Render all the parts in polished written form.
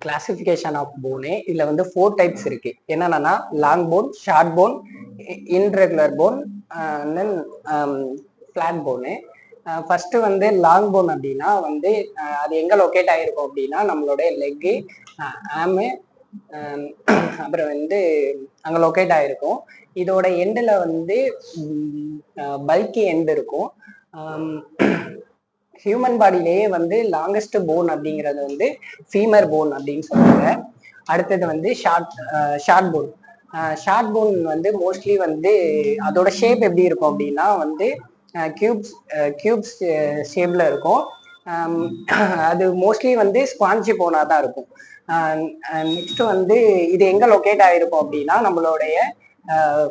Classification of போனு இதுல வந்து 4 types இருக்கு. என்னன்னா long bone, short bone, irregular bone, then flat bone. First வந்து லாங் போன் அப்படின்னா வந்து அது எங்க லொக்கேட் ஆயிருக்கும் அப்படின்னா நம்மளுடைய லெக்கு, ஆமு, அப்புறம் வந்து அங்க லொக்கேட் ஆயிருக்கும். இதோட எண்டில் வந்து பல்கி எண்ட் இருக்கும். ஹியூமன் பாடியிலேயே வந்து லாங்கஸ்ட் போன் அப்படிங்கிறது வந்து ஃபீமர் போன் அப்படின்னு சொல்லுவாங்க. அடுத்தது வந்து ஷார்ட் போன். ஷார்ட் போன் வந்து மோஸ்ட்லி வந்து அதோட ஷேப் எப்படி இருக்கும் அப்படின்னா வந்து கியூப்ஸ் ஷேப்ல இருக்கும். அது மோஸ்ட்லி வந்து ஸ்பாஞ்சி போனா தான் இருக்கும். நெக்ஸ்ட் வந்து இது எங்க லொக்கேட் ஆயிருக்கும் அப்படின்னா நம்மளுடைய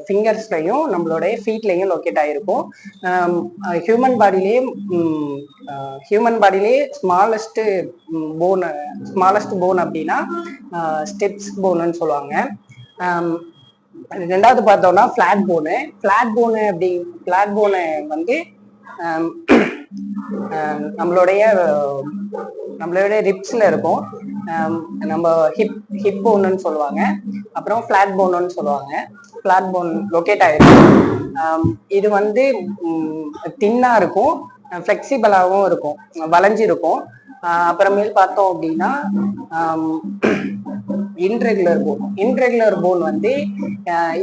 ஃபிங்கர்ஸ்லையும் நம்மளுடைய ஃபீட்லையும் லொக்கேட் ஆயிருக்கும். ஹியூமன் பாடியிலேயே ஸ்மாலஸ்ட் போன் அப்படின்னா ஸ்டெப்ஸ் போனுன்னு சொல்லுவாங்க. ரெண்டாவது பார்த்தோம்னா ஃபிளாட் போனு வந்து நம்மளுடைய ரிப்ஸ்ல இருக்கும். நம்ம ஹிப் போனுன்னு சொல்லுவாங்க. அப்புறம் ஃபிளாட் போனுன்னு சொல்லுவாங்க. ஃபிளாட் போன் லொக்கேட் ஆயிருக்கும். இது வந்து தின்னா இருக்கும், ஃபிளெக்சிபிளாகவும் இருக்கும், வளைஞ்சிருக்கும். அப்புறமேல் பார்த்தோம் அப்படின்னா இன்ரெகுலர் போன் வந்து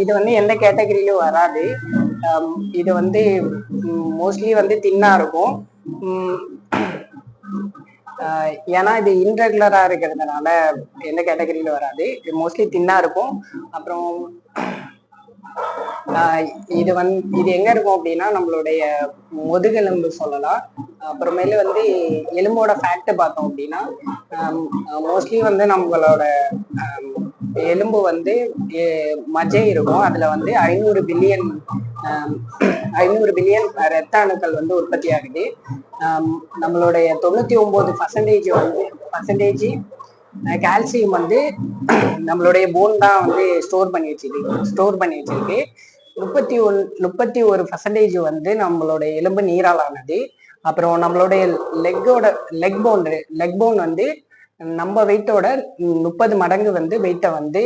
இது வந்து எந்த கேட்டகரியிலும் வராது. இது வந்து மோஸ்ட்லி வந்து தின்னா இருக்கும். ஏன்னா இது இன்ரெகுலரா இருக்கிறதுனால எந்த கேட்டகரியில வராது. இது மோஸ்ட்லி தின்னா இருக்கும். அப்புறம் இது எங்க இருக்கும் அப்படின்னா நம்மளுடைய முதுகெலும்பு சொல்லலாம். அப்புறமேல வந்து எலும்போட ஃபேக்ட் பார்த்தோம் அப்படின்னா மோஸ்ட்லி வந்து நம்மளோட எலும்பு வந்து மஜ்ஜை இருக்கும். அதுல வந்து 500 பில்லியன் ரத்த அணுக்கள் வந்து உற்பத்தி ஆகுது. நம்மளுடைய 99% கால்சியம் வந்து நம்மளுடைய போன் தான் வந்து ஸ்டோர் பண்ணி வச்சிருக்கு. 31% வந்து நம்மளுடைய எலும்பு நீரால் ஆனது. அப்புறம் நம்மளுடைய லெக் போன் வந்து நம்ம வெயிட்டோட 30 மடங்கு வந்து வெயிட்டை வந்து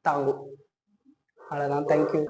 தாங்கும். அவ்வளவுதான். தேங்க்யூ.